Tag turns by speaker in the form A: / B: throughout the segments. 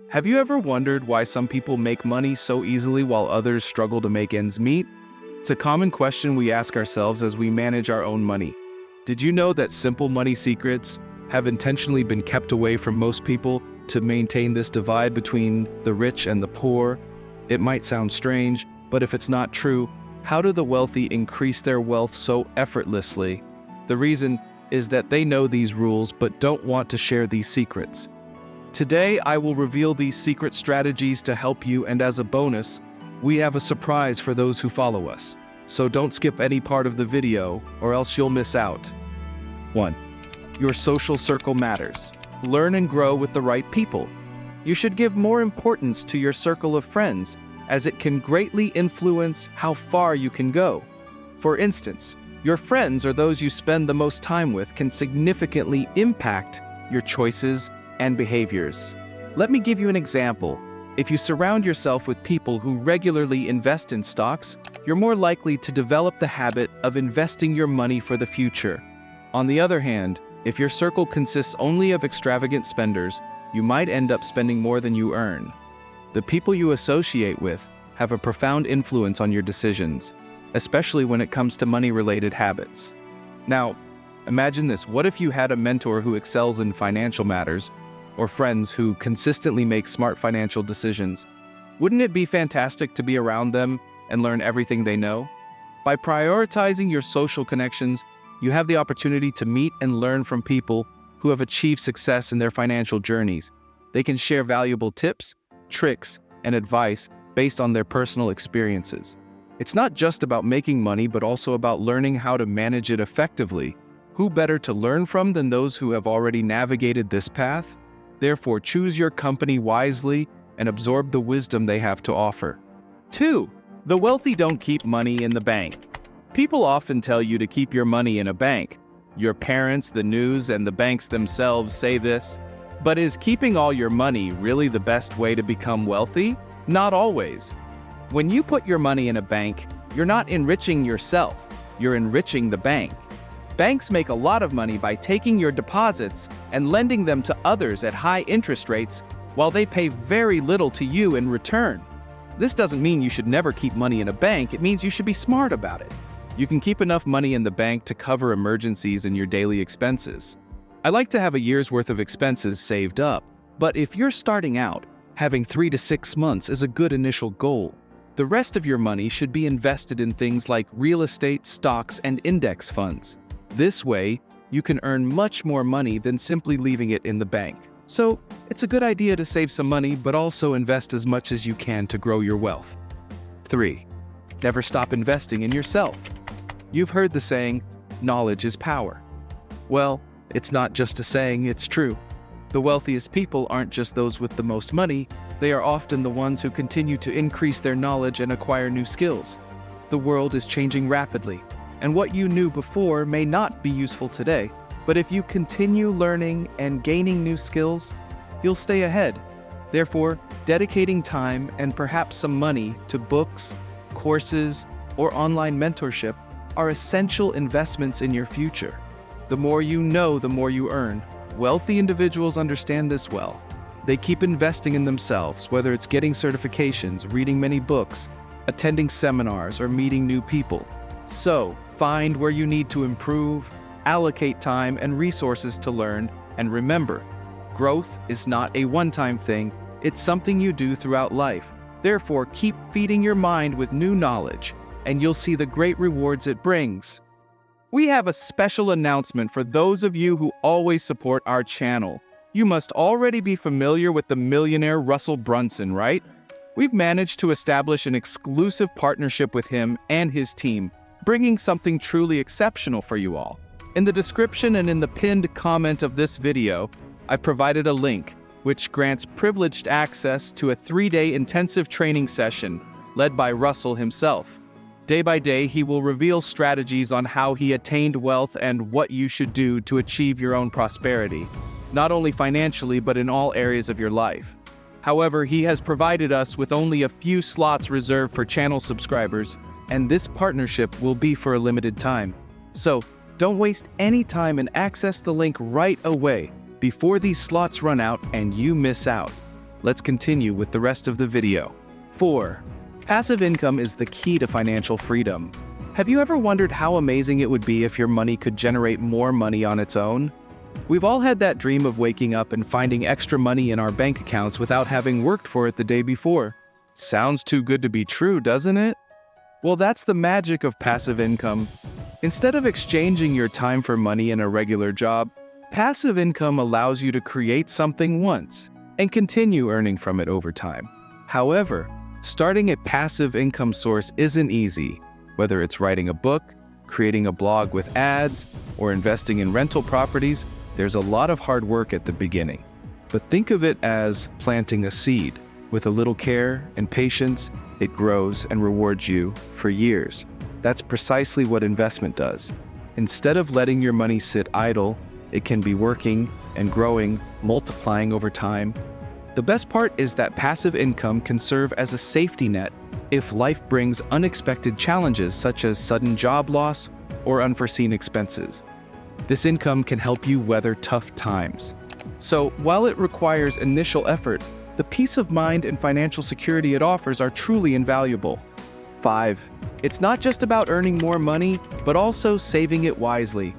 A: Have you ever wondered why some people make money so easily while others struggle to make ends meet? It's a common question we ask ourselves as we manage our own money. Did you know that simple money secrets have intentionally been kept away from most people to maintain this divide between the rich and the poor? It might sound strange, but if it's not true, how do the wealthy increase their wealth so effortlessly? The reason is that they know these rules but don't want to share these secrets. Today, I will reveal these secret strategies to help you, and as a bonus, we have a surprise for those who follow us. So don't skip any part of the video, or else you'll miss out. 1. Your social circle matters. Learn and grow with the right people. You should give more importance to your circle of friends, as it can greatly influence how far you can go. For instance, your friends or those you spend the most time with can significantly impact your choices and behaviors. Let me give you an example. If you surround yourself with people who regularly invest in stocks, you're more likely to develop the habit of investing your money for the future. On the other hand, if your circle consists only of extravagant spenders, you might end up spending more than you earn. The people you associate with have a profound influence on your decisions, especially when it comes to money-related habits. Now, imagine this. What if you had a mentor who excels in financial matters, or friends who consistently make smart financial decisions? Wouldn't it be fantastic to be around them and learn everything they know? By prioritizing your social connections, you have the opportunity to meet and learn from people who have achieved success in their financial journeys. They can share valuable tips, tricks, and advice based on their personal experiences. It's not just about making money, but also about learning how to manage it effectively. Who better to learn from than those who have already navigated this path? Therefore, choose your company wisely and absorb the wisdom they have to offer. 2. The wealthy don't keep money in the bank. People often tell you to keep your money in a bank. Your parents, the news, and the banks themselves say this. But is keeping all your money really the best way to become wealthy? Not always. When you put your money in a bank, you're not enriching yourself, you're enriching the bank. Banks make a lot of money by taking your deposits and lending them to others at high interest rates, while they pay very little to you in return. This doesn't mean you should never keep money in a bank, it means you should be smart about it. You can keep enough money in the bank to cover emergencies and your daily expenses. I like to have a year's worth of expenses saved up, but if you're starting out, having 3 to 6 months is a good initial goal. The rest of your money should be invested in things like real estate, stocks, and index funds. This way, you can earn much more money than simply leaving it in the bank. So, it's a good idea to save some money, but also invest as much as you can to grow your wealth. 3. Never stop investing in yourself. You've heard the saying, knowledge is power. Well, it's not just a saying, it's true. The wealthiest people aren't just those with the most money, they are often the ones who continue to increase their knowledge and acquire new skills. The world is changing rapidly, and what you knew before may not be useful today, but if you continue learning and gaining new skills, you'll stay ahead. Therefore, dedicating time and perhaps some money to books, courses, or online mentorship are essential investments in your future. The more you know, the more you earn. Wealthy individuals understand this well. They keep investing in themselves, whether it's getting certifications, reading many books, attending seminars, or meeting new people. So, find where you need to improve, allocate time and resources to learn, and remember, growth is not a one-time thing, it's something you do throughout life. Therefore, keep feeding your mind with new knowledge, and you'll see the great rewards it brings. We have a special announcement for those of you who always support our channel. You must already be familiar with the millionaire Russell Brunson, right? We've managed to establish an exclusive partnership with him and his team, bringing something truly exceptional for you all. In the description and in the pinned comment of this video, I've provided a link which grants privileged access to a 3-day intensive training session led by Russell himself. Day by day, he will reveal strategies on how he attained wealth and what you should do to achieve your own prosperity, not only financially but in all areas of your life. However, he has provided us with only a few slots reserved for channel subscribers, and this partnership will be for a limited time. So, don't waste any time and access the link right away before these slots run out and you miss out. Let's continue with the rest of the video. 4. Passive income is the key to financial freedom. Have you ever wondered how amazing it would be if your money could generate more money on its own? We've all had that dream of waking up and finding extra money in our bank accounts without having worked for it the day before. Sounds too good to be true, doesn't it? Well, that's the magic of passive income. Instead of exchanging your time for money in a regular job, passive income allows you to create something once and continue earning from it over time. However, starting a passive income source isn't easy. Whether it's writing a book, creating a blog with ads, or investing in rental properties, there's a lot of hard work at the beginning. But think of it as planting a seed. With a little care and patience, it grows and rewards you for years. That's precisely what investment does. Instead of letting your money sit idle, it can be working and growing, multiplying over time. The best part is that passive income can serve as a safety net if life brings unexpected challenges such as sudden job loss or unforeseen expenses. This income can help you weather tough times. So, while it requires initial effort, the peace of mind and financial security it offers are truly invaluable. 5. It's not just about earning more money, but also saving it wisely.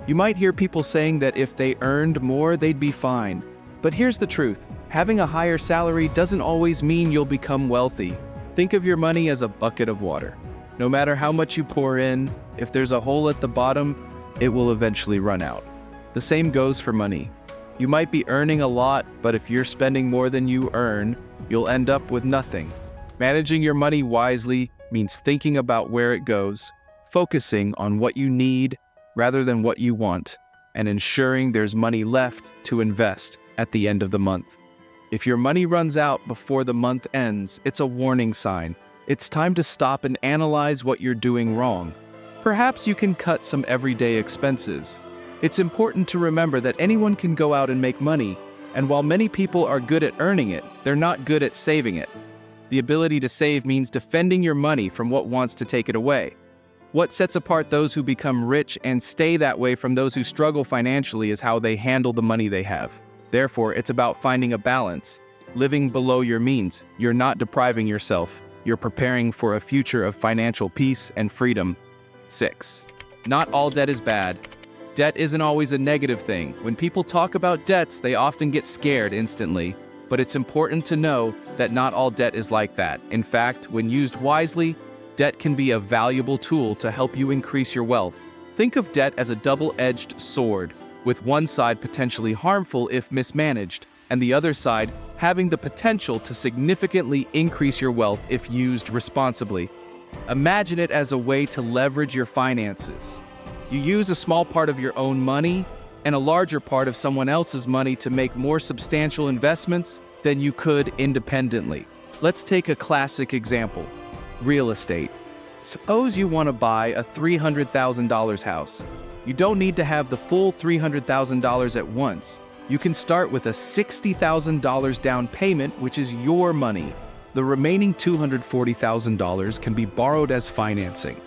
A: You might hear people saying that if they earned more, they'd be fine. But here's the truth. Having a higher salary doesn't always mean you'll become wealthy. Think of your money as a bucket of water. No matter how much you pour in, if there's a hole at the bottom, it will eventually run out. The same goes for money. You might be earning a lot, but if you're spending more than you earn, you'll end up with nothing. Managing your money wisely means thinking about where it goes, focusing on what you need rather than what you want, and ensuring there's money left to invest at the end of the month. If your money runs out before the month ends, it's a warning sign. It's time to stop and analyze what you're doing wrong. Perhaps you can cut some everyday expenses. It's important to remember that anyone can go out and make money, and while many people are good at earning it, they're not good at saving it. The ability to save means defending your money from what wants to take it away. What sets apart those who become rich and stay that way from those who struggle financially is how they handle the money they have. Therefore, it's about finding a balance, living below your means. You're not depriving yourself. You're preparing for a future of financial peace and freedom. 6. Not all debt is bad. Debt isn't always a negative thing. When people talk about debts, they often get scared instantly. But it's important to know that not all debt is like that. In fact, when used wisely, debt can be a valuable tool to help you increase your wealth. Think of debt as a double-edged sword, with one side potentially harmful if mismanaged, and the other side having the potential to significantly increase your wealth if used responsibly. Imagine it as a way to leverage your finances. You use a small part of your own money and a larger part of someone else's money to make more substantial investments than you could independently. Let's take a classic example. Real estate. Suppose you want to buy a $300,000 house. You don't need to have the full $300,000 at once. You can start with a $60,000 down payment, which is your money. The remaining $240,000 can be borrowed as financing.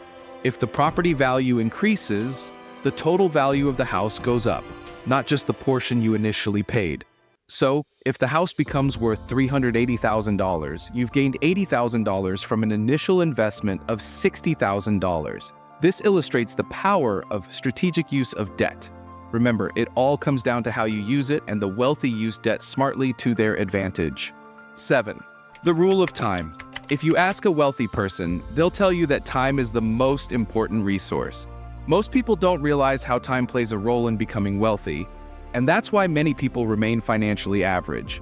A: If the property value increases, the total value of the house goes up, not just the portion you initially paid. So, if the house becomes worth $380,000, you've gained $80,000 from an initial investment of $60,000. This illustrates the power of strategic use of debt. Remember, it all comes down to how you use it, and the wealthy use debt smartly to their advantage. 7. The rule of time. If you ask a wealthy person, they'll tell you that time is the most important resource. Most people don't realize how time plays a role in becoming wealthy, and that's why many people remain financially average.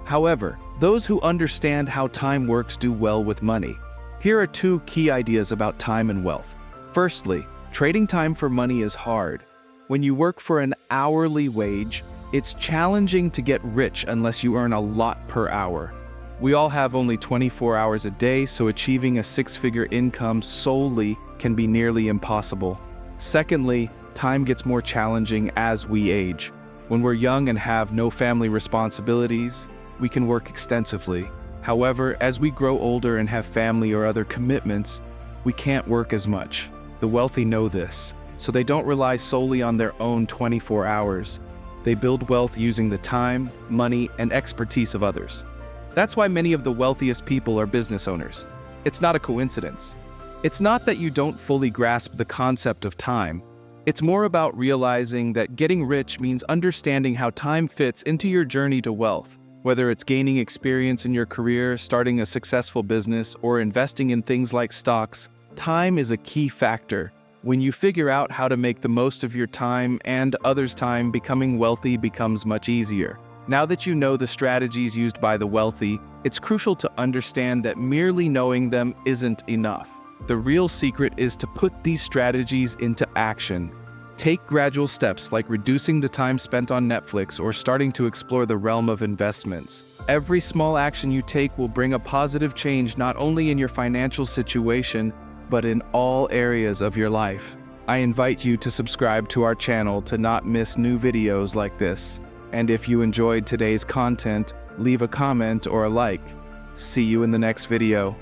A: However, those who understand how time works do well with money. Here are 2 key ideas about time and wealth. Firstly, trading time for money is hard. When you work for an hourly wage, it's challenging to get rich unless you earn a lot per hour. We all have only 24 hours a day, so achieving a 6-figure income solely can be nearly impossible. Secondly, time gets more challenging as we age. When we're young and have no family responsibilities, we can work extensively. However, as we grow older and have family or other commitments, we can't work as much. The wealthy know this, so they don't rely solely on their own 24 hours. They build wealth using the time, money, and expertise of others. That's why many of the wealthiest people are business owners. It's not a coincidence. It's not that you don't fully grasp the concept of time. It's more about realizing that getting rich means understanding how time fits into your journey to wealth. Whether it's gaining experience in your career, starting a successful business, or investing in things like stocks, time is a key factor. When you figure out how to make the most of your time and others' time, becoming wealthy becomes much easier. Now that you know the strategies used by the wealthy, it's crucial to understand that merely knowing them isn't enough. The real secret is to put these strategies into action. Take gradual steps like reducing the time spent on Netflix or starting to explore the realm of investments. Every small action you take will bring a positive change not only in your financial situation, but in all areas of your life. I invite you to subscribe to our channel to not miss new videos like this. And if you enjoyed today's content, leave a comment or a like. See you in the next video.